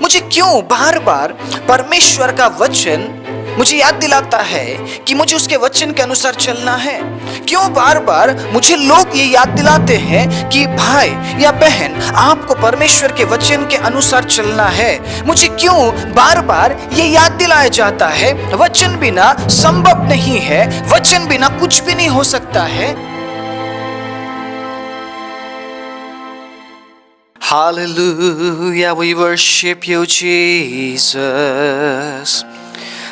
मुझे क्यों बार बार परमेश्वर का वचन मुझे याद दिलाता है कि मुझे उसके वचन के अनुसार चलना है? क्यों बार बार मुझे लोग ये याद दिलाते हैं कि भाई या बहन, आपको परमेश्वर के वचन के अनुसार चलना है? मुझे क्यों बार बार ये याद दिलाया जाता है वचन बिना संभव नहीं है, वचन बिना कुछ भी नहीं हो सकता है? Hallelujah, we worship you, Jesus.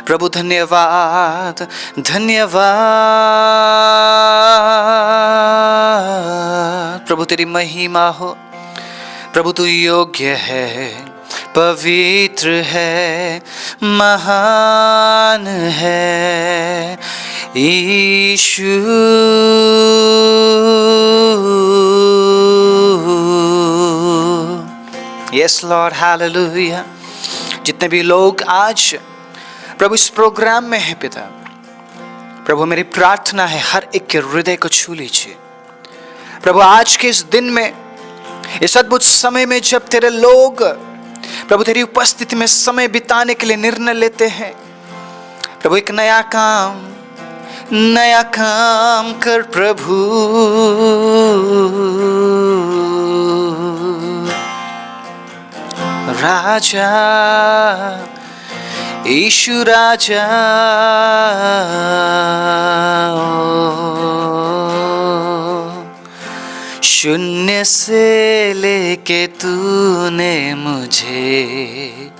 प्रभु धन्यवाद, धन्यवाद। प्रभु तेरी महिमा हो। प्रभु तू योग्य है, पवित्र है, महान है यीशु। Yes Lord, hallelujah. जितने भी लोग आज प्रभु इस प्रोग्राम में है पिता, प्रभु मेरी प्रार्थना है हर एक के हृदय को छू लीजिए। प्रभु आज के इस दिन में, इस अद्भुत समय में जब तेरे लोग प्रभु तेरी उपस्थिति में समय बिताने के लिए निर्णय लेते हैं, प्रभु एक नया काम कर प्रभु। राजा यीशु राजा, शून्य से लेके तूने मुझे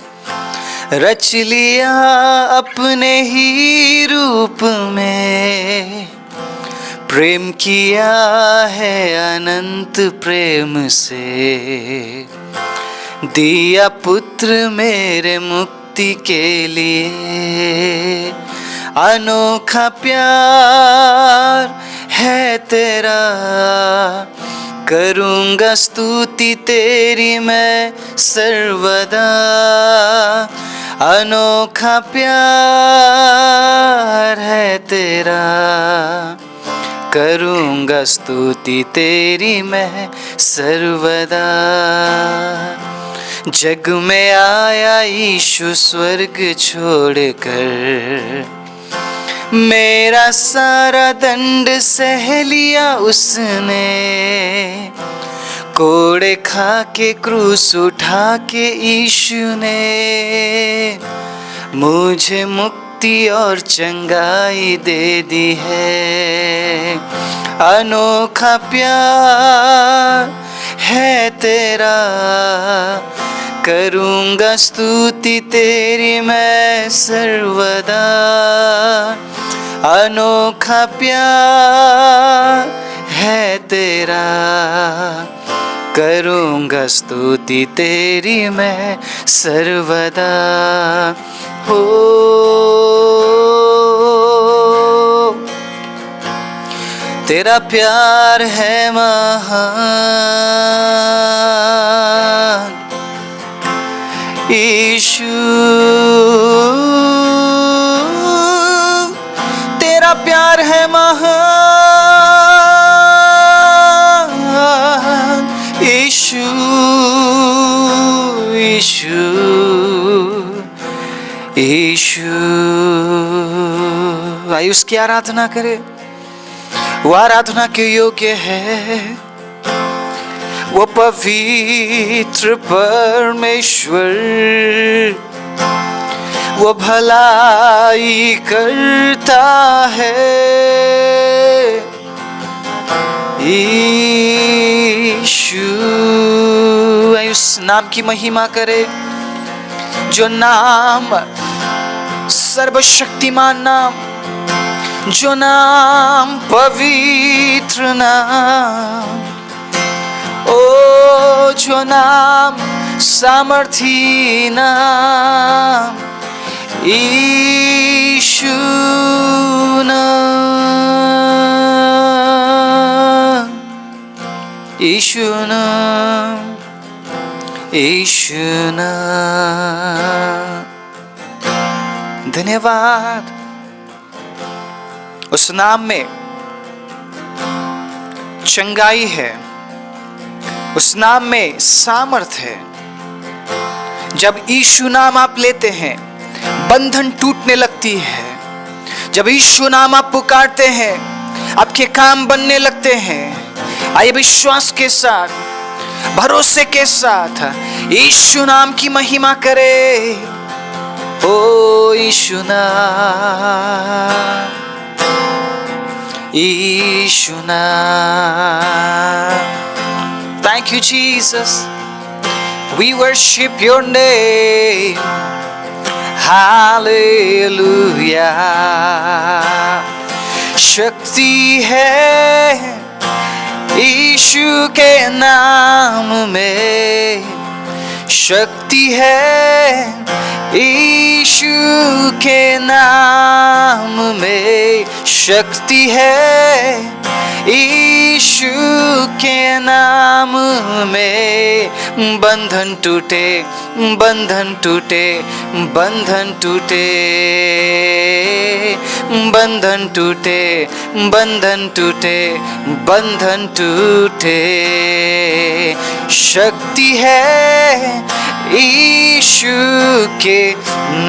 रच लिया अपने ही रूप में। प्रेम किया है अनंत प्रेम से, दिया पुत्र मेरे मुक्ति के लिए। अनोखा प्यार है तेरा, करूँगा स्तुति तेरी मैं सर्वदा। अनोखा प्यार है तेरा, करूँगा स्तुति तेरी मैं सर्वदा। जग में आया यीशु स्वर्ग छोड़कर, मेरा सारा दंड सह लिया उसने। कोड़े खा के क्रूस उठा के यीशु ने मुझे मुक्ति और चंगाई दे दी है। अनोखा प्यार है तेरा, करूँगा स्तुति तेरी मैं सर्वदा। अनोखा प्यार है तेरा, करूँगा स्तुति तेरी मैं सर्वदा। हो तेरा प्यार है महान यीशु, तेरा प्यार है महान यीशु, यीशु, यीशु। आइए उसकी आराधना करें। वो आराधना के योग्य है, वो पवित्र परमेश्वर, वो भलाई करता है। यीशु, उस नाम की महिमा करे, जो नाम सर्वशक्तिमान नाम, जो नाम पवित्र नाम, ओ जो नाम सामर्थी नाम, यीशु नाम, यीशु नाम, यीशु नाम। धन्यवाद। उस नाम में चंगाई है, उस नाम में सामर्थ है। जब यीशु नाम आप लेते हैं, बंधन टूटने लगती है। जब यीशु नाम आप पुकारते हैं, आपके काम बनने लगते हैं। आइए विश्वास के साथ, भरोसे के साथ यीशु नाम की महिमा करें। ओ यीशु नाम, यीशु नाम। Thank you, Jesus. We worship your name. Hallelujah. शक्ति है यीशु के नाम में, शक्ति है यीशु के नाम में, शक्ति है यीशु के नाम में। बंधन टूटे, बंधन टूटे, बंधन टूटे, बंधन टूटे, बंधन टूटे, बंधन टूटे। शक्ति है यीशु के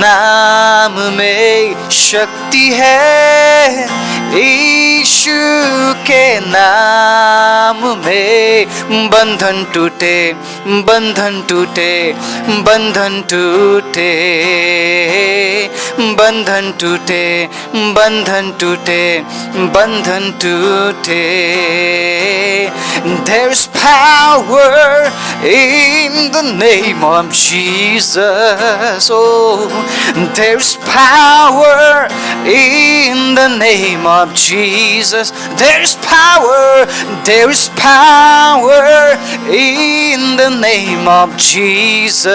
नाम में, शक्ति है यीशु के नाम में। बंधन टूटे, बंधन टूटे, बंधन टूटे, बंधन टूटे, बंधन टूटे, बंधन टूटे। There's power in the name of Jesus. Oh, there's power in the name of Jesus. There's power, there's power in the name of Jesus.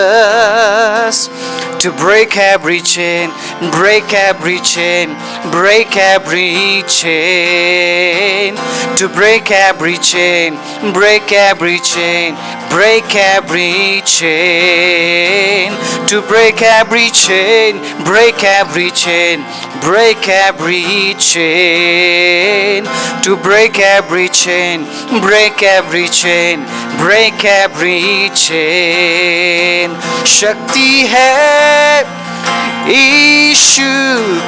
To break every chain, break every chain, break every chain. To break every chain, break every chain, break every chain. To break every chain, break every chain, break every chain. To break every chain, break every chain, break every chain. शक्ति है यीशु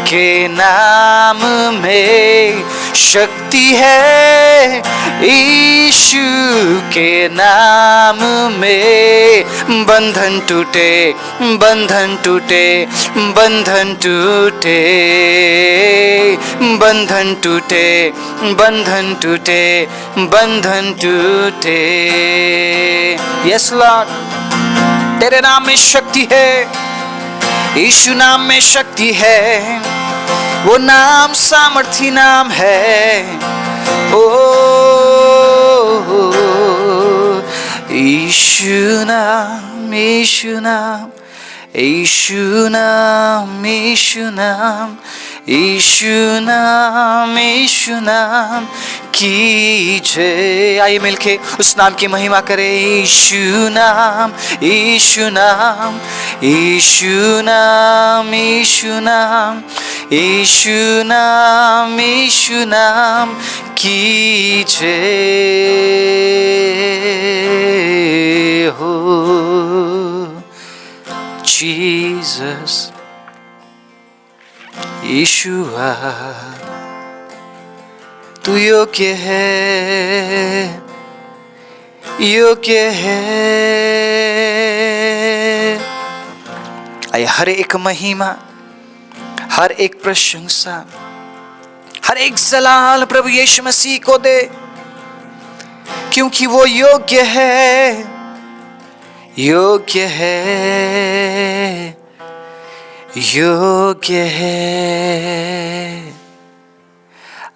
के नाम में, शक्ति है यीशु के नाम में। बंधन टूटे, बंधन टूटे, बंधन टूटे, बंधन टूटे, बंधन टूटे, बंधन टूटे। यस लॉर्ड, तेरे नाम में शक्ति है, यीशु नाम में शक्ति है। वो नाम सामर्थी नाम है। ओ यीशु नाम, यीशु नाम, यीशु नाम, यीशु नाम, यीशु नाम, यीशु नाम की जय। आइए मिलके उस नाम की महिमा करें। यीशु नाम, यीशु नाम, यीशु नाम, यीशु नाम, यीशु नाम, यीशु नाम की जय हो। जीसस, यीशुआ, तू योग्य है, योग्य है। आइए हर एक महिमा, हर एक प्रशंसा, हर एक जलाल प्रभु यीशु मसीह को दे, क्योंकि वो योग्य है, योग्य है, योग्य है।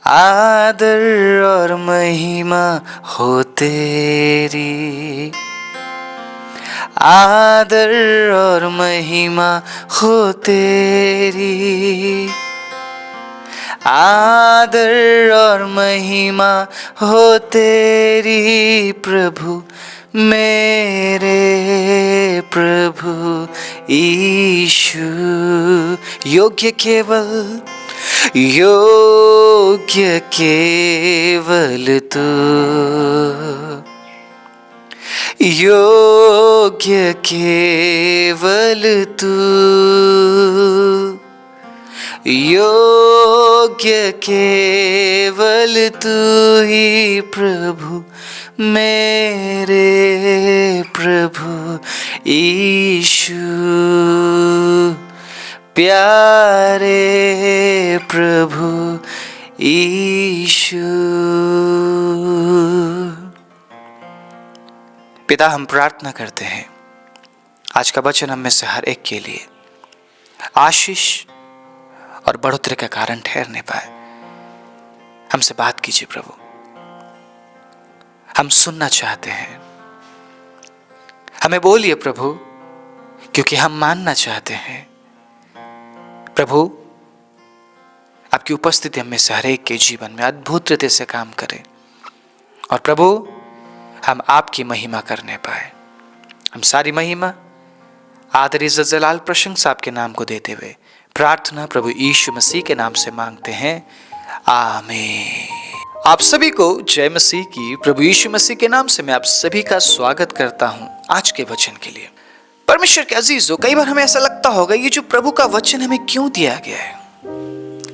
आदर और महिमा हो तेरी, आदर और महिमा हो तेरी, आदर और महिमा हो तेरी प्रभु, मेरे प्रभु यीशु। योग्य केवल, योग्य केवल तू, योग्य केवल तू, योग्य केवल तू ही प्रभु, मेरे प्रभु यीशु, प्यारे प्रभु यीशु। पिता, हम प्रार्थना करते हैं आज का वचन हम में से हर एक के लिए आशीष और बढ़ोतरी का कारण ठहरने पाए। हमसे बात कीजिए प्रभु, हम सुनना चाहते हैं। हमें बोलिए प्रभु, क्योंकि हम मानना चाहते हैं। प्रभु, आपकी उपस्थिति हम में से हर एक के जीवन में अद्भुत रीति से काम करे और प्रभु हम आपकी महिमा करने पाए। हम सारी महिमा, आदर, इज्जत, जलाल, प्रशंसा आपके नाम को देते हुए प्रार्थना प्रभु यीशु मसीह के नाम से मांगते हैं, आमीन। आप सभी को जय मसीह की। प्रभु यीशु मसीह के नाम से मैं आप सभी का स्वागत करता हूं आज के वचन के लिए। परमेश्वर के अजीजों, कई बार हमें ऐसा लगता होगा ये जो प्रभु का वचन हमें क्यों दिया गया है,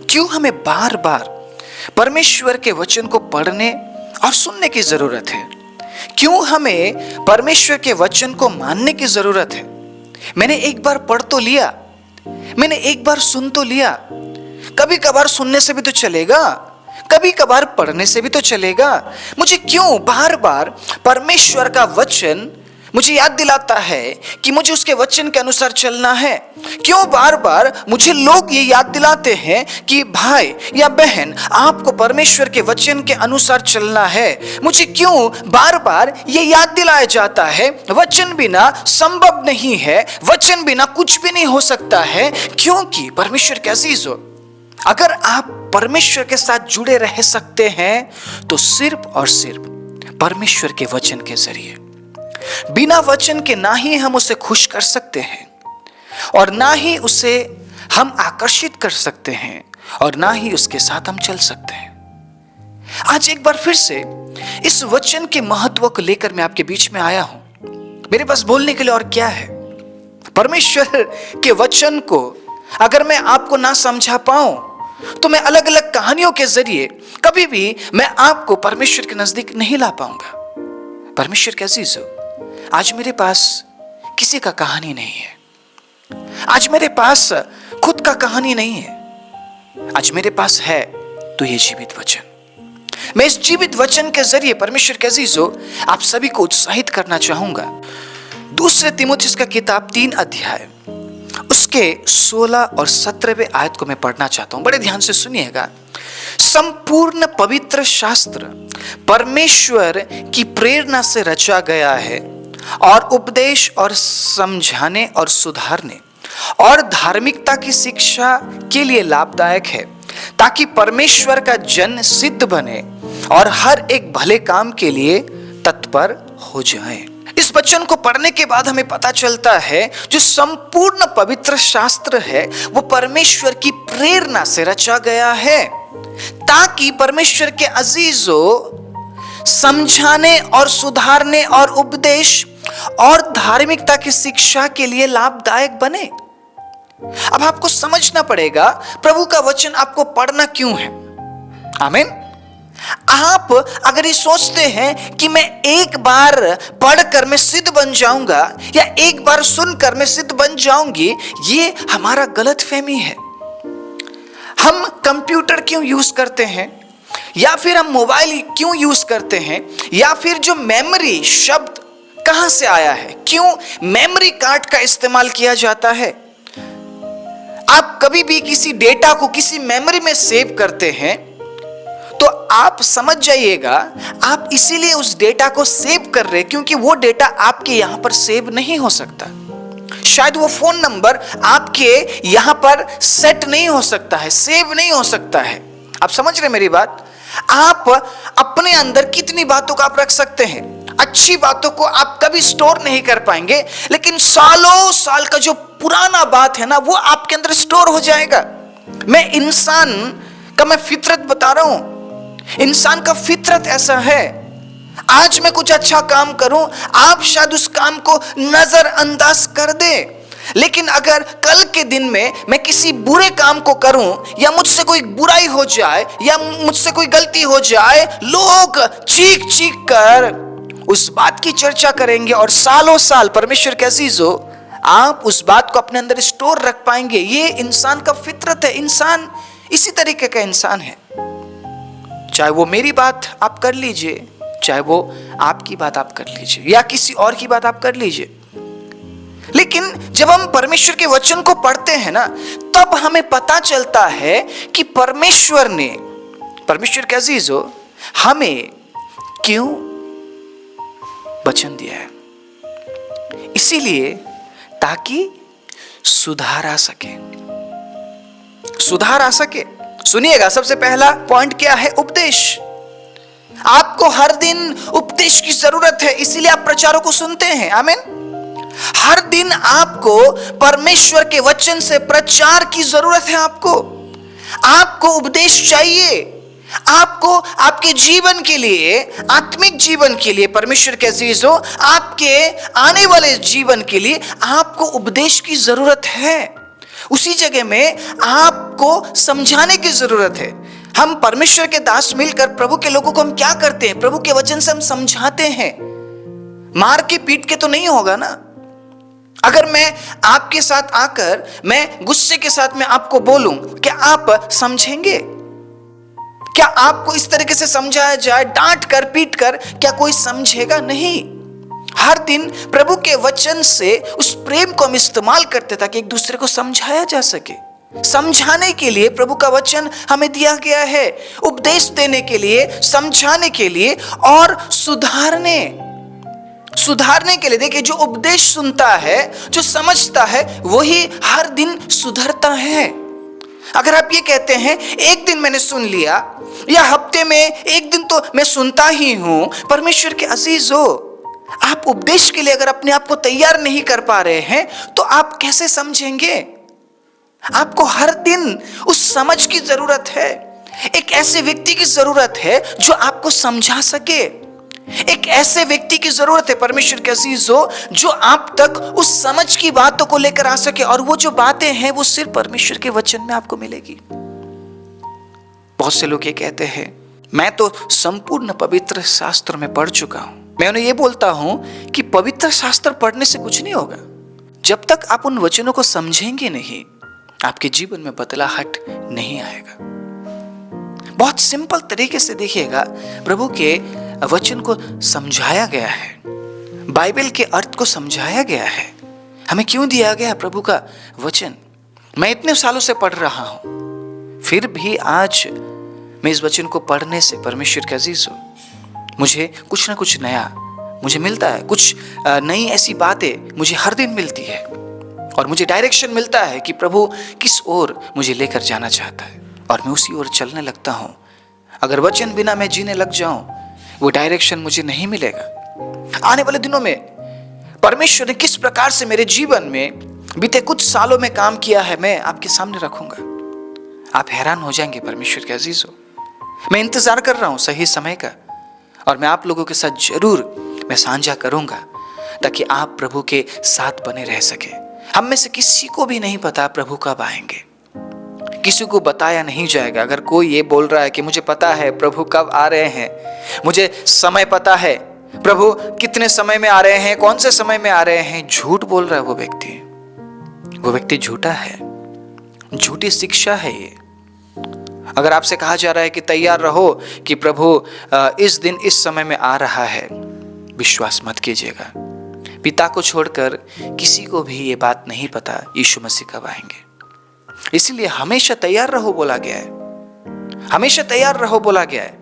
क्यों हमें बार बार परमेश्वर के वचन को पढ़ने और सुनने की जरूरत है, क्यों हमें परमेश्वर के वचन को मानने की जरूरत है। मैंने एक बार पढ़ तो लिया, मैंने एक बार सुन तो लिया, कभी कभार सुनने से भी तो चलेगा, कभी कभार पढ़ने से भी तो चलेगा। मुझे क्यों बार बार परमेश्वर का वचन मुझे याद दिलाता है कि मुझे उसके वचन के अनुसार चलना है? क्यों बार बार मुझे लोग ये याद दिलाते हैं कि भाई या बहन, आपको परमेश्वर के वचन के अनुसार चलना है? मुझे क्यों बार बार ये याद दिलाया जाता है वचन बिना संभव नहीं है, वचन बिना कुछ भी नहीं हो सकता है? क्योंकि परमेश्वर के अजीजों, अगर आप परमेश्वर के साथ जुड़े रह सकते हैं तो सिर्फ और सिर्फ परमेश्वर के वचन के जरिए। बिना वचन के ना ही हम उसे खुश कर सकते हैं और ना ही उसे हम आकर्षित कर सकते हैं और ना ही उसके साथ हम चल सकते हैं। आज एक बार फिर से इस वचन के महत्व को लेकर मैं आपके बीच में आया हूं। मेरे पास बोलने के लिए और क्या है? परमेश्वर के वचन को अगर मैं आपको ना समझा पाऊं तो मैं अलग अलग कहानियों के जरिए कभी भी मैं आपको परमेश्वर के नजदीक नहीं ला पाऊंगा। परमेश्वर के अजीजों, आज मेरे पास किसी का कहानी नहीं है, आज मेरे पास खुद का कहानी नहीं है, आज मेरे पास है तो ये जीवित वचन। मैं इस जीवित वचन के जरिए परमेश्वर के अजीजों आप सभी को उत्साहित करना चाहूंगा। दूसरे तीमुथियुस का किताब 3 अध्याय उसके 16 और 17वें आयत को मैं पढ़ना चाहता हूं। बड़े ध्यान से सुनिएगा। संपूर्ण पवित्र शास्त्र परमेश्वर की प्रेरणा से रचा गया है और उपदेश और समझाने और सुधारने और धार्मिकता की शिक्षा के लिए लाभदायक है, ताकि परमेश्वर का जन सिद्ध बने और हर एक भले काम के लिए तत्पर हो जाए। इस वचन को पढ़ने के बाद हमें पता चलता है जो संपूर्ण पवित्र शास्त्र है वो परमेश्वर की प्रेरणा से रचा गया है, ताकि परमेश्वर के अजीजों समझाने और सुधारने और उपदेश और धार्मिकता की शिक्षा के लिए लाभदायक बने। अब आपको समझना पड़ेगा प्रभु का वचन आपको पढ़ना क्यों है। आमीन। आप अगर ये सोचते हैं कि मैं एक बार पढ़कर मैं सिद्ध बन जाऊंगा या एक बार सुनकर मैं सिद्ध बन जाऊंगी, ये हमारा गलतफहमी है। हम कंप्यूटर क्यों यूज करते हैं, या फिर हम मोबाइल क्यों यूज करते हैं, या फिर जो मेमोरी शब्द कहां से आया है, क्यों मेमोरी कार्ड का इस्तेमाल किया जाता है? आप कभी भी किसी डेटा को किसी मेमोरी में सेव करते हैं तो आप समझ जाइएगा आप इसीलिए उस डेटा को सेव कर रहे हैं क्योंकि वो डेटा आपके यहां पर सेव नहीं हो सकता। शायद वो फोन नंबर आपके यहां पर सेट नहीं हो सकता है, सेव नहीं हो सकता है। आप समझ रहे मेरी बात? आप अपने अंदर कितनी बातों को आप रख सकते हैं, अच्छी बातों को आप कभी स्टोर नहीं कर पाएंगे, लेकिन सालों साल का जो पुराना बात है ना वो आपके अंदर स्टोर हो जाएगा। मैं इंसान का मैं फितरत बता रहा हूं। इंसान का फितरत ऐसा है, आज मैं कुछ अच्छा काम करूं, आप शायद उस काम को नजरअंदाज कर दे। लेकिन अगर कल के दिन में मैं किसी बुरे काम को करूं, या मुझसे कोई बुराई हो जाए, या मुझसे कोई गलती हो जाए, लोग चीख चीख कर उस बात की चर्चा करेंगे और सालों साल, परमेश्वर के अजीजों, आप उस बात को अपने अंदर स्टोर रख पाएंगे। ये इंसान का फितरत है, इंसान इसी तरीके का इंसान है। चाहे वो मेरी बात आप कर लीजिए, चाहे वो आपकी बात आप कर लीजिए, या किसी और की बात आप कर लीजिए। लेकिन जब हम परमेश्वर के वचन को पढ़ते हैं ना, तब हमें पता चलता है कि परमेश्वर के अजीजों, हमें क्यों वचन दिया है। इसीलिए ताकि सुधार आ सके। सुनिएगा, सबसे पहला पॉइंट क्या है? उपदेश। आपको हर दिन उपदेश की जरूरत है, इसीलिए आप प्रचारों को सुनते हैं। आमीन। हर दिन आपको परमेश्वर के वचन से प्रचार की जरूरत है। आपको उपदेश चाहिए। आपको आपके जीवन के लिए, आत्मिक जीवन के लिए, परमेश्वर के अजीजों, आपके आने वाले जीवन के लिए आपको उपदेश की जरूरत है। उसी जगह में आपको समझाने की जरूरत है। हम परमेश्वर के दास मिलकर प्रभु के लोगों को हम क्या करते हैं? प्रभु के वचन से हम समझाते हैं। मार के पीट के तो नहीं होगा ना। अगर मैं आपके साथ आकर मैं गुस्से के साथ में आपको बोलूं, क्या आप समझेंगे? क्या आपको इस तरीके से समझाया जाए, डांट कर, पीट कर, क्या कोई समझेगा? नहीं। हर दिन प्रभु के वचन से उस प्रेम को हम इस्तेमाल करते ताकि एक दूसरे को समझाया जा सके। समझाने के लिए प्रभु का वचन हमें दिया गया है, उपदेश देने के लिए, समझाने के लिए और सुधारने के लिए। देखिए, जो उपदेश सुनता है, जो समझता है, वही हर दिन सुधरता है। अगर आप ये कहते हैं एक दिन मैंने सुन लिया, या हफ्ते में एक दिन तो मैं सुनता ही हूं, परमेश्वर के अजीजों, आप उपदेश के लिए अगर अपने आप को तैयार नहीं कर पा रहे हैं, तो आप कैसे समझेंगे? आपको हर दिन उस समझ की जरूरत है। एक ऐसे व्यक्ति की जरूरत है जो आपको समझा सके। एक ऐसे व्यक्ति की जरूरत है, परमेश्वर के अजीजों, जो आप तक उस समझ की बातों को लेकर आ सके। और वो जो बातें हैं वो सिर्फ परमेश्वर के वचन में आपको मिलेगी। बहुत से लोग ये कहते हैं, मैं तो संपूर्ण पवित्र शास्त्र में पढ़ चुका हूं। मैं उन्हें ये बोलता हूं कि पवित्र शास्त्र पढ़ने से कुछ नहीं होगा। जब तक आप उन वचनों को समझेंगे नहीं, आपके जीवन में बदलाहट नहीं आएगा। बहुत सिंपल तरीके से देखिएगा, प्रभु के वचन को समझाया गया है, बाइबल के अर्थ को समझाया गया है। हमें क्यों दिया गया प्रभु का वचन? मैं इतने सालों से पढ़ रहा हूं, फिर भी आज मैं इस वचन को पढ़ने से, परमेश्वर के अजीजों, मुझे कुछ ना कुछ नया मुझे मिलता है। कुछ नई ऐसी बातें मुझे हर दिन मिलती है, और मुझे डायरेक्शन मिलता है कि प्रभु किस ओर मुझे लेकर जाना चाहता है, और मैं उसी ओर चलने लगता हूं। अगर वचन बिना मैं जीने लग जाऊं, वो डायरेक्शन मुझे नहीं मिलेगा। आने वाले दिनों में परमेश्वर ने किस प्रकार से मेरे जीवन में बीते कुछ सालों में काम किया है, मैं आपके सामने रखूंगा। आप हैरान हो जाएंगे परमेश्वर के अजीजों। मैं इंतजार कर रहा हूं सही समय का, और मैं आप लोगों के साथ जरूर मैं साझा करूंगा, ताकि आप प्रभु के साथ बने रह सके। हम में से किसी को भी नहीं पता प्रभु कब आएंगे, किसी को बताया नहीं जाएगा। अगर कोई ये बोल रहा है कि मुझे पता है प्रभु कब आ रहे हैं, मुझे समय पता है, प्रभु कितने समय में आ रहे हैं, कौन से समय में आ रहे हैं, झूठ बोल रहा है वो व्यक्ति झूठा है, झूठी शिक्षा है ये। अगर आपसे कहा जा रहा है कि तैयार रहो कि प्रभु इस दिन इस समय में आ रहा है, विश्वास मत कीजिएगा। पिता को छोड़कर किसी को भी ये बात नहीं पता यीशु मसीह कब आएंगे। इसलिए हमेशा तैयार रहो बोला गया है, हमेशा तैयार रहो बोला गया है।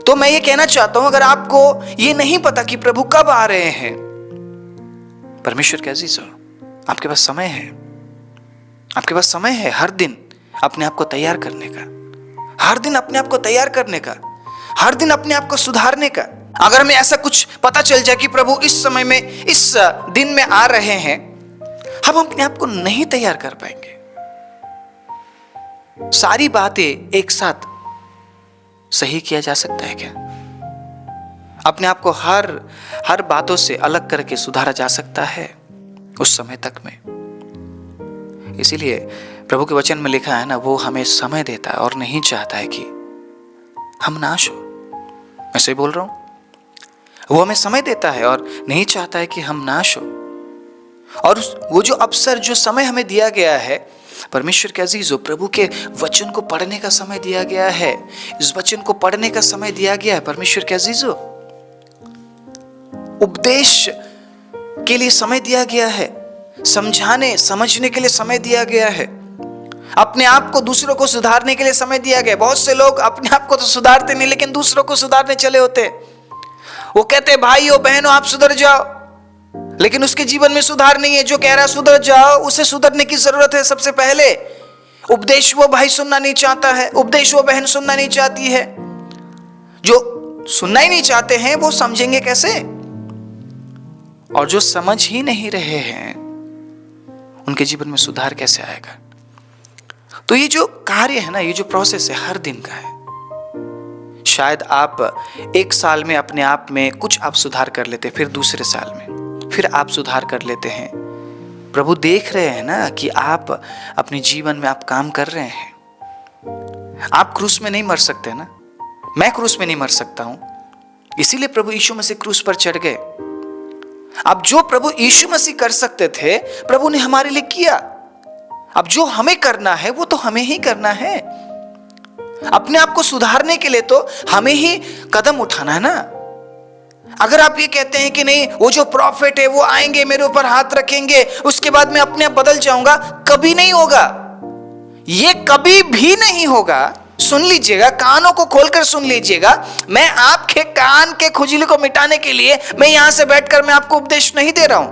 तो मैं ये कहना चाहता हूं, अगर आपको ये नहीं पता कि प्रभु कब आ रहे हैं, परमेश्वर के अजीजों, आपके पास समय है। आपके पास समय है हर दिन अपने आप को तैयार करने का, हर दिन अपने आप को तैयार करने का, हर दिन अपने आप को सुधारने का। अगर हमें ऐसा कुछ पता चल जाए कि प्रभु इस समय में, इस दिन में आ रहे हैं, हम अपने आप को नहीं तैयार कर पाएंगे। सारी बातें एक साथ सही किया जा सकता है क्या? अपने आप को हर बातों से अलग करके सुधारा जा सकता है उस समय तक में। इसीलिए प्रभु के वचन में लिखा है ना, वो हमें समय देता है और नहीं चाहता है कि हम नाश हो। मैं सही बोल रहा हूं? वो हमें समय देता है और नहीं चाहता है कि हम नाश हो। और वो जो अवसर, जो समय हमें दिया गया है, परमेश्वर के अजीजों, प्रभु के वचन को पढ़ने का समय दिया गया है, इस वचन को पढ़ने का समय दिया गया है परमेश्वर के अजीजों, उपदेश के लिए समय दिया गया है, समझाने समझने के लिए समय दिया गया है, अपने आप को दूसरों को सुधारने के लिए समय दिया गया। बहुत से लोग अपने आप को तो सुधारते नहीं, लेकिन दूसरों को सुधारने चले होते। वो कहते भाइयों बहनों आप सुधर जाओ, लेकिन उसके जीवन में सुधार नहीं है। जो कह रहा है सुधर जाओ, उसे सुधरने की जरूरत है। सबसे पहले उपदेश वो भाई सुनना नहीं चाहता है, उपदेश वो बहन सुनना नहीं चाहती है। जो सुनना ही नहीं चाहते हैं वो समझेंगे कैसे? और जो समझ ही नहीं रहे हैं उनके जीवन में सुधार कैसे आएगा? तो ये जो कार्य है ना, ये जो प्रोसेस है, हर दिन का है। शायद आप एक साल में अपने आप में कुछ आप सुधार कर लेते, फिर दूसरे साल में फिर आप सुधार कर लेते हैं। प्रभु देख रहे हैं ना कि आप अपने जीवन में आप काम कर रहे हैं। आप क्रूस में नहीं मर सकते ना, मैं क्रूस में नहीं मर सकता हूं, इसीलिए प्रभु यीशु मसीह क्रूस पर चढ़ गए। अब जो प्रभु यीशु मसीह कर सकते थे, प्रभु ने हमारे लिए किया। अब जो हमें करना है वो तो हमें ही करना है। अपने आप को सुधारने के लिए तो हमें ही कदम उठाना है ना। अगर आप ये कहते हैं कि नहीं, वो जो प्रॉफिट है वो आएंगे, मेरे ऊपर हाथ रखेंगे, उसके बाद मैं अपने आप बदल जाऊंगा, कभी नहीं होगा। ये कभी भी नहीं होगा। सुन लीजिएगा, कानों को खोलकर सुन लीजिएगा। मैं आपके कान के खुजली को मिटाने के लिए मैं यहां से बैठकर मैं आपको उपदेश नहीं दे रहा हूं।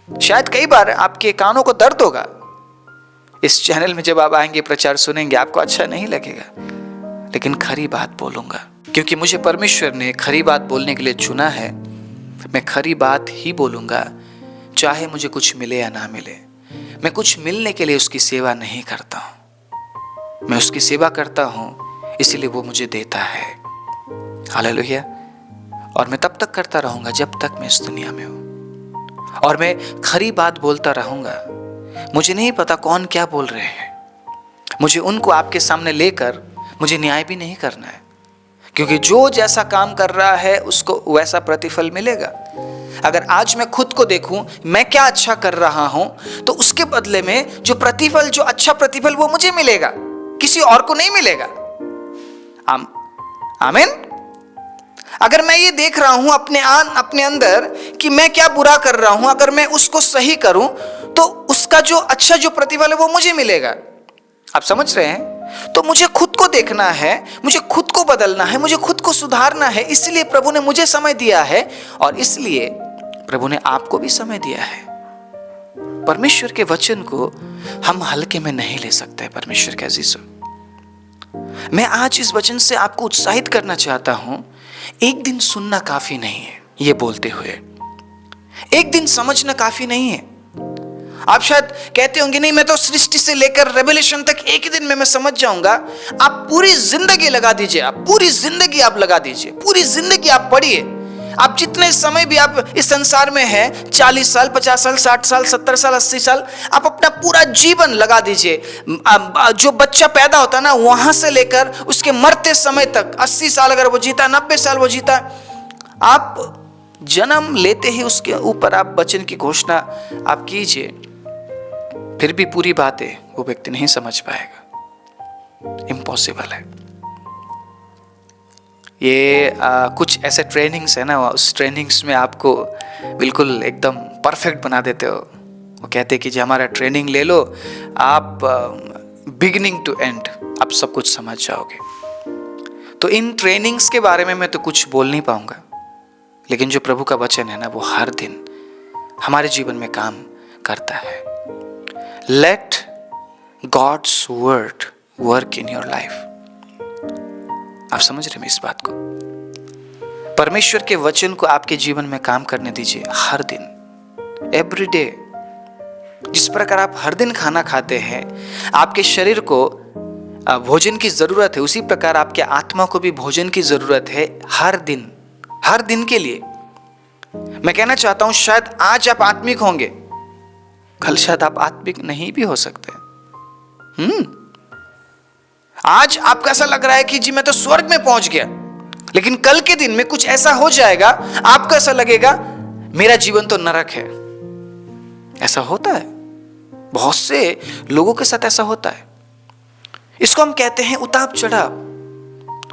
शायद कई बार आपके कानों को दर्द होगा। इस चैनल में जब आप आएंगे, प्रचार सुनेंगे, आपको अच्छा नहीं लगेगा, लेकिन खरी बात बोलूंगा, क्योंकि मुझे परमेश्वर ने खरी बात बोलने के लिए चुना है। मैं खरी बात ही बोलूंगा, चाहे मुझे कुछ मिले या ना मिले। मैं कुछ मिलने के लिए उसकी सेवा नहीं करता हूं, मैं उसकी सेवा करता हूं इसलिए वो मुझे देता है। हालेलुया। और मैं तब तक करता रहूंगा जब तक मैं इस दुनिया में हूं, और मैं खरी बात बोलता रहूंगा। मुझे नहीं पता कौन क्या बोल रहे हैं, मुझे उनको आपके सामने लेकर मुझे न्याय भी नहीं करना है, क्योंकि जो जैसा काम कर रहा है उसको वैसा प्रतिफल मिलेगा। अगर आज मैं खुद को देखूं मैं क्या अच्छा कर रहा हूं, तो उसके बदले में जो प्रतिफल, जो अच्छा प्रतिफल, वो मुझे मिलेगा, किसी और को नहीं मिलेगा। आमीन। अगर मैं ये देख रहा हूं अपने अंदर कि मैं क्या बुरा कर रहा हूं, अगर मैं उसको सही करूं तो उसका जो अच्छा जो प्रतिफल है वो मुझे मिलेगा। आप समझ रहे हैं? तो मुझे खुद को देखना है, मुझे खुद को बदलना है, मुझे खुद को सुधारना है। इसलिए प्रभु ने मुझे समय दिया है, और इसलिए प्रभु ने आपको भी समय दिया है। परमेश्वर के वचन को हम हल्के में नहीं ले सकते। परमेश्वर के अजीजों, मैं आज इस वचन से आपको उत्साहित करना चाहता हूं। एक दिन सुनना काफी नहीं है, ये बोलते हुए एक दिन समझना काफी नहीं है। आप शायद कहते होंगे नहीं, मैं तो सृष्टि से लेकर रेवलेशन तक एक ही दिन में मैं समझ जाऊंगा। आप पूरी जिंदगी लगा दीजिए, आप पूरी जिंदगी आप लगा दीजिए, पूरी जिंदगी आप पढ़िए। आप जितने समय भी आप इस संसार में हैं, 40 साल, 50 साल, 60 साल, 70 साल, 80 साल, आप अपना पूरा जीवन लगा दीजिए। जो बच्चा पैदा होता है ना, वहां से लेकर उसके मरते समय तक, 80 साल अगर वो जीता, 90 साल वो जीता, आप जन्म लेते ही उसके ऊपर आप वचन की घोषणा आप कीजिए, फिर भी पूरी बातें वो व्यक्ति नहीं समझ पाएगा। इम्पॉसिबल है। ये कुछ ऐसे ट्रेनिंग्स है ना, उस ट्रेनिंग्स में आपको बिल्कुल एकदम परफेक्ट बना देते हो। वो कहते हैं कि जी हमारा ट्रेनिंग ले लो, आप बिगिनिंग टू एंड आप सब कुछ समझ जाओगे। तो इन ट्रेनिंग्स के बारे में मैं तो कुछ बोल नहीं पाऊंगा, लेकिन जो प्रभु का वचन है ना, वो हर दिन हमारे जीवन में काम करता है। Let God's word work in your life. आप समझ रहे हैं इस बात को? परमेश्वर के वचन को आपके जीवन में काम करने दीजिए हर दिन, एवरी डे। जिस प्रकार आप हर दिन खाना खाते हैं, आपके शरीर को भोजन की जरूरत है, उसी प्रकार आपके आत्मा को भी भोजन की जरूरत है हर दिन। हर दिन के लिए। मैं कहना चाहता हूं शायद आज आप आत्मिक होंगे, कल शायद आप आत्मिक नहीं भी हो सकते। आज आपको ऐसा लग रहा है कि जी मैं तो स्वर्ग में पहुंच गया, लेकिन कल के दिन में कुछ ऐसा हो जाएगा, आपको ऐसा लगेगा मेरा जीवन तो नरक है। ऐसा होता है, बहुत से लोगों के साथ ऐसा होता है। इसको हम कहते हैं उतार चढ़ाव।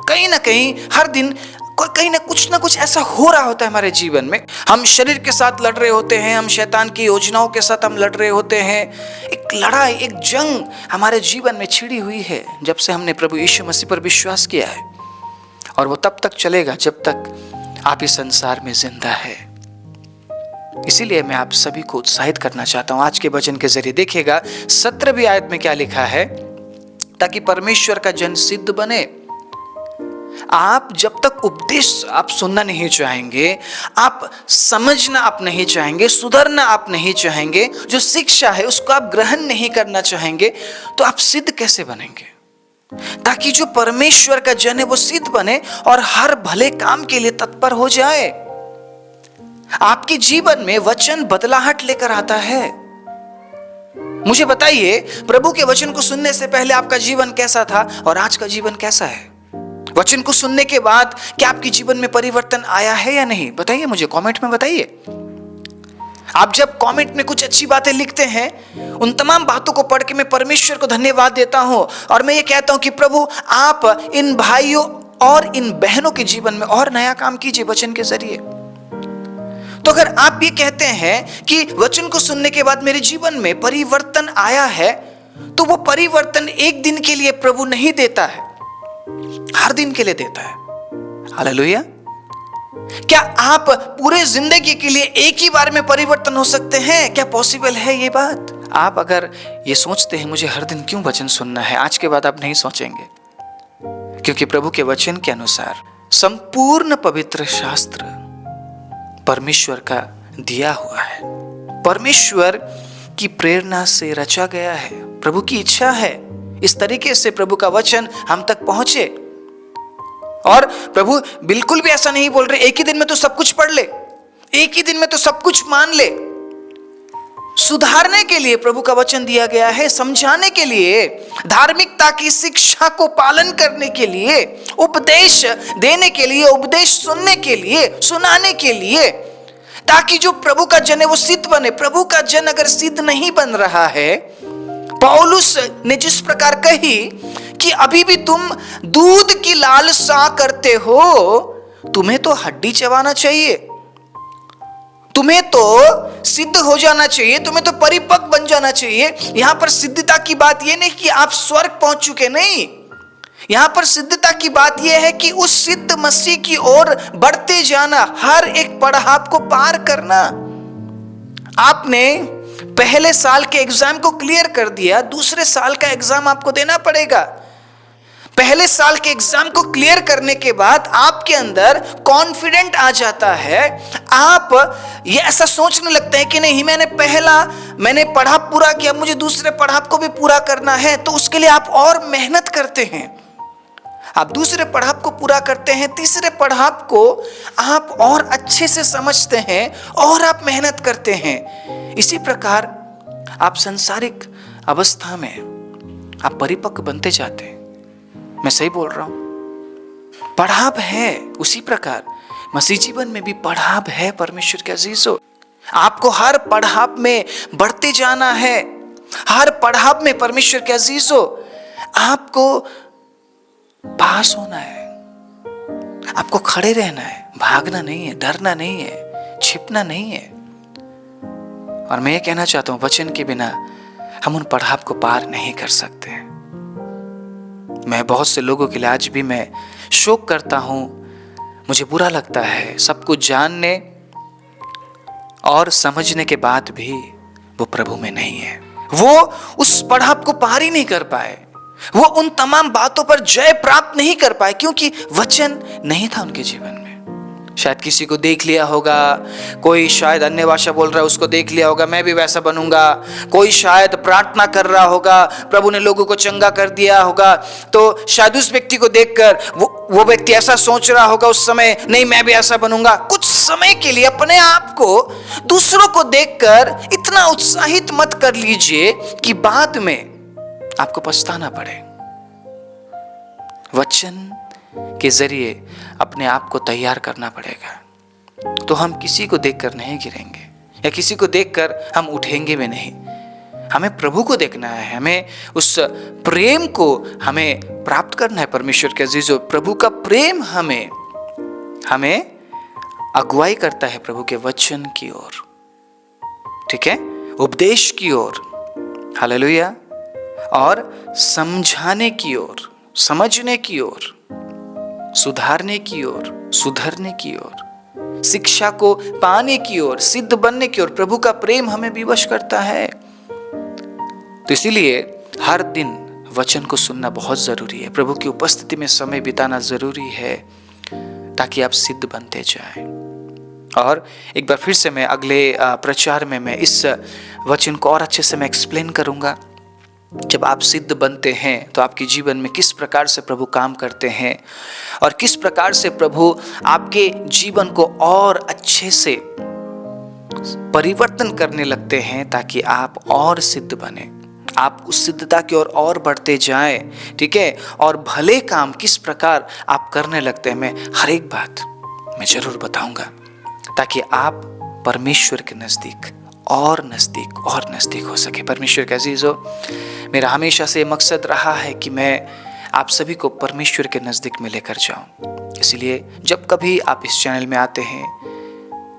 कहीं ना कहीं हर दिन कहीं ना कुछ ऐसा हो रहा होता है हमारे जीवन में। हम शरीर के साथ लड़ रहे होते हैं, हम शैतान की योजनाओं के साथ हम लड़ रहे होते हैं। एक लड़ाई, एक जंग हमारे जीवन में छिड़ी हुई है जब से हमने प्रभु यीशु मसीह पर विश्वास किया है, और वो तब तक चलेगा जब तक आप इस संसार में जिंदा है। इसीलिए मैं आप सभी को उत्साहित करना चाहता हूं। आज के वचन के जरिए देखिएगा 17वीं आयत में क्या लिखा है, ताकि परमेश्वर का जन सिद्ध बने। आप जब तक उपदेश आप सुनना नहीं चाहेंगे, आप समझना आप नहीं चाहेंगे, सुधरना आप नहीं चाहेंगे, जो शिक्षा है उसको आप ग्रहण नहीं करना चाहेंगे, तो आप सिद्ध कैसे बनेंगे? ताकि जो परमेश्वर का जन है वो सिद्ध बने और हर भले काम के लिए तत्पर हो जाए। आपके जीवन में वचन बदलाहट लेकर आता है। मुझे बताइए, प्रभु के वचन को सुनने से पहले आपका जीवन कैसा था और आज का जीवन कैसा है? वचन को सुनने के बाद क्या आपके जीवन में परिवर्तन आया है या नहीं? बताइए मुझे, कमेंट में बताइए। आप जब कमेंट में कुछ अच्छी बातें लिखते हैं, उन तमाम बातों को पढ़ के मैं परमेश्वर को धन्यवाद देता हूं, और मैं ये कहता हूं कि प्रभु आप इन भाइयों और इन बहनों के जीवन में और नया काम कीजिए वचन के जरिए। तो अगर आप ये कहते हैं कि वचन को सुनने के बाद मेरे जीवन में परिवर्तन आया है, तो वो परिवर्तन एक दिन के लिए प्रभु नहीं देता है, हर दिन के लिए देता है। हालेलुया। क्या आप पूरे जिंदगी के लिए एक ही बार में परिवर्तन हो सकते हैं? क्या पॉसिबल है ये बात? आप अगर ये सोचते हैं मुझे हर दिन क्यों वचन सुनना है, आज के बाद आप नहीं सोचेंगे, क्योंकि प्रभु के वचन के अनुसार संपूर्ण पवित्र शास्त्र परमेश्वर का दिया हुआ है, परमेश्वर की प्रेरणा से रचा गया है। प्रभु की इच्छा है इस तरीके से प्रभु का वचन हम तक पहुंचे। और प्रभु बिल्कुल भी ऐसा नहीं बोल रहे एक ही दिन में तो सब कुछ पढ़ ले, एक ही दिन में तो सब कुछ मान ले। सुधारने के लिए प्रभु का वचन दिया गया है, समझाने के लिए, धार्मिकता की शिक्षा को पालन करने के लिए, उपदेश देने के लिए, उपदेश सुनने के लिए, सुनाने के लिए, ताकि जो प्रभु का जन है वो सिद्ध बने। प्रभु का जन अगर सिद्ध नहीं बन रहा है, पौलुस ने जिस प्रकार कही कि अभी भी तुम दूध की लालसा करते हो, तुम्हें तो हड्डी चबाना चाहिए, तुम्हें तो सिद्ध हो जाना चाहिए, तुम्हें तो परिपक्व बन जाना चाहिए। यहां पर सिद्धता की बात यह नहीं कि आप स्वर्ग पहुंच चुके, नहीं। यहां पर सिद्धता की बात यह है कि उस सिद्ध मसीह की ओर बढ़ते जाना, हर एक पड़ाव को पार करना। आपने पहले साल के एग्जाम को क्लियर कर दिया, दूसरे साल का एग्जाम आपको देना पड़ेगा। पहले साल के एग्जाम को क्लियर करने के बाद आपके अंदर कॉन्फिडेंट आ जाता है। आप ये ऐसा सोचने लगते हैं कि नहीं, मैंने पढ़ाई पूरा किया, मुझे दूसरे पढ़ाई को भी पूरा करना है, तो उसके लिए आप और मेहनत करते हैं। आप दूसरे पढ़ाई को पूरा करते हैं, तीसरे पढ़ाई को आप और अच्छे से समझते हैं और आप मेहनत करते हैं। इसी प्रकार आप सांसारिक अवस्था में आप परिपक्व बनते जाते हैं। मैं सही बोल रहा हूं? पढ़ाई है, उसी प्रकार मसीह जीवन में भी पढ़ाई है। परमेश्वर के अजीजों, आपको हर पढ़ाई में बढ़ते जाना है, हर पढ़ाई में परमेश्वर के अजीजों आपको पास होना है, आपको खड़े रहना है, भागना नहीं है, डरना नहीं है, छिपना नहीं है। और मैं ये कहना चाहता हूं, वचन के बिना हम उन पढ़ाई को पार नहीं कर सकते। मैं बहुत से लोगों के लिए आज भी मैं शोक करता हूं, मुझे बुरा लगता है, सब कुछ जानने और समझने के बाद भी वो प्रभु में नहीं है। वो उस पड़ाव को पार ही नहीं कर पाए, वो उन तमाम बातों पर जय प्राप्त नहीं कर पाए, क्योंकि वचन नहीं था उनके जीवन में। शायद किसी को देख लिया होगा, कोई शायद अन्य भाषा बोल रहा है उसको देख लिया होगा, मैं भी वैसा बनूंगा। कोई शायद प्रार्थना कर रहा होगा, प्रभु ने लोगों को चंगा कर दिया होगा, तो शायद उस व्यक्ति को देखकर वो व्यक्ति ऐसा सोच रहा होगा उस समय, नहीं मैं भी ऐसा बनूंगा। कुछ समय के लिए अपने आप को दूसरों को देखकर इतना उत्साहित मत कर लीजिए कि बाद में आपको पछताना पड़े। वचन के जरिए अपने आप को तैयार करना पड़ेगा। तो हम किसी को देखकर नहीं गिरेंगे या किसी को देखकर हम उठेंगे भी नहीं। हमें प्रभु को देखना है, हमें उस प्रेम को हमें प्राप्त करना है। परमेश्वर के अजीजों, प्रभु का प्रेम हमें अगुवाई करता है प्रभु के वचन की ओर, ठीक है, उपदेश की ओर, हालेलुया, और समझाने की ओर, समझने की ओर, सुधारने की ओर, सुधरने की ओर, शिक्षा को पाने की ओर, सिद्ध बनने की ओर प्रभु का प्रेम हमें विवश करता है। तो इसीलिए हर दिन वचन को सुनना बहुत जरूरी है। प्रभु की उपस्थिति में समय बिताना जरूरी है ताकि आप सिद्ध बनते जाएं। और एक बार फिर से मैं अगले प्रचार में मैं इस वचन को और अच्छे से मैं एक्सप्लेन करूंगा। जब आप सिद्ध बनते हैं तो आपके जीवन में किस प्रकार से प्रभु काम करते हैं और किस प्रकार से प्रभु आपके जीवन को और अच्छे से परिवर्तन करने लगते हैं ताकि आप और सिद्ध बने, आप उस सिद्धता की ओर और बढ़ते जाएं, ठीक है। और भले काम किस प्रकार आप करने लगते हैं, मैं हर एक बात मैं जरूर बताऊंगा ताकि आप परमेश्वर के नजदीक और नजदीक हो सके। परमेश्वर के अजीजों, मेरा हमेशा से मकसद रहा है कि मैं आप सभी को परमेश्वर के नजदीक में लेकर जाऊं। इसलिए जब कभी आप इस चैनल में आते हैं,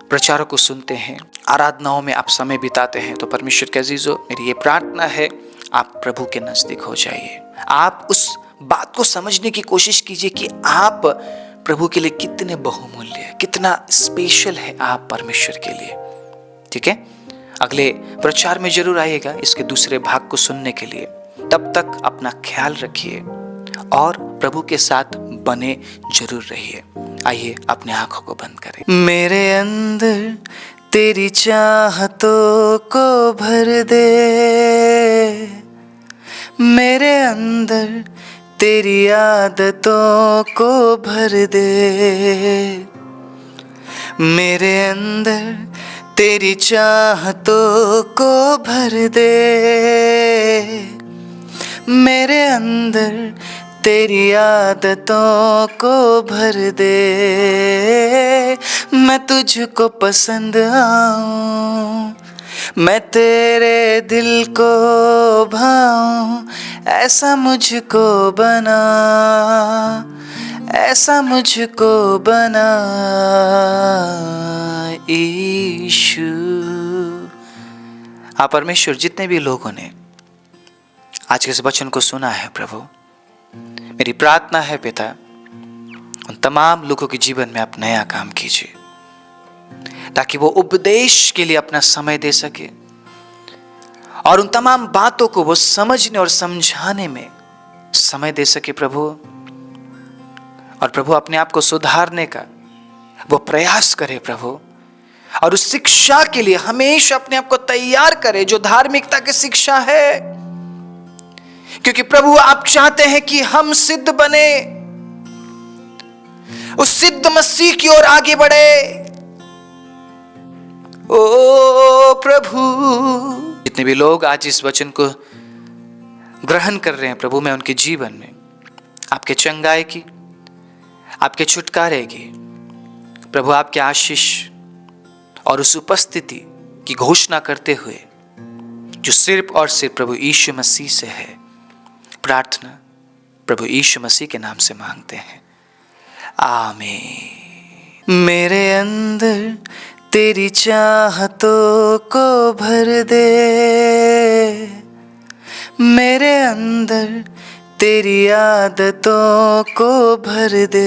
प्रचारों को सुनते हैं, आराधनाओं में आप समय बिताते हैं, तो परमेश्वर के अजीजों, मेरी ये प्रार्थना है आप प्रभु के नजदीक हो जाइए। आप उस बात को समझने की कोशिश कीजिए कि आप प्रभु के लिए कितने बहुमूल्य, कितना स्पेशल है आप परमेश्वर के लिए, ठीक है। अगले प्रचार में जरूर आइएगा इसके दूसरे भाग को सुनने के लिए। तब तक अपना ख्याल रखिए और प्रभु के साथ बने जरूर रहिए। आइए अपने आंखों को बंद करें। मेरे अंदर तेरी चाहतों को भर दे, मेरे अंदर तेरी आदतों को भर दे, मेरे अंदर तेरी चाहतों को भर दे, मेरे अंदर तेरी आदतों को भर दे। मैं तुझको पसंद आऊं, मैं तेरे दिल को भाऊं, ऐसा मुझको बना, ऐसा मुझको बना यीशु। हाँ परमेश्वर, जितने भी लोगों ने आज के इस वचन को सुना है प्रभु, मेरी प्रार्थना है पिता, उन तमाम लोगों के जीवन में आप नया काम कीजिए ताकि वो उपदेश के लिए अपना समय दे सके और उन तमाम बातों को वो समझने और समझाने में समय दे सके प्रभु। और प्रभु अपने आप को सुधारने का वो प्रयास करे प्रभु, और उस शिक्षा के लिए हमेशा अपने आप को तैयार करे जो धार्मिकता की शिक्षा है, क्योंकि प्रभु आप चाहते हैं कि हम सिद्ध बने, उस सिद्ध मसीह की ओर आगे बढ़े। ओ प्रभु, जितने भी लोग आज इस वचन को ग्रहण कर रहे हैं प्रभु, मैं उनके जीवन में आपके चंगाई की, आपके छुटकारे की प्रभु, आपके आशीष और उस उपस्थिति की घोषणा करते हुए जो सिर्फ और सिर्फ प्रभु यीशु मसीह से है, प्रार्थना प्रभु यीशु मसीह के नाम से मांगते हैं, आमीन। मेरे अंदर तेरी चाहतों को भर दे, मेरे अंदर तेरी आदतों को भर दे।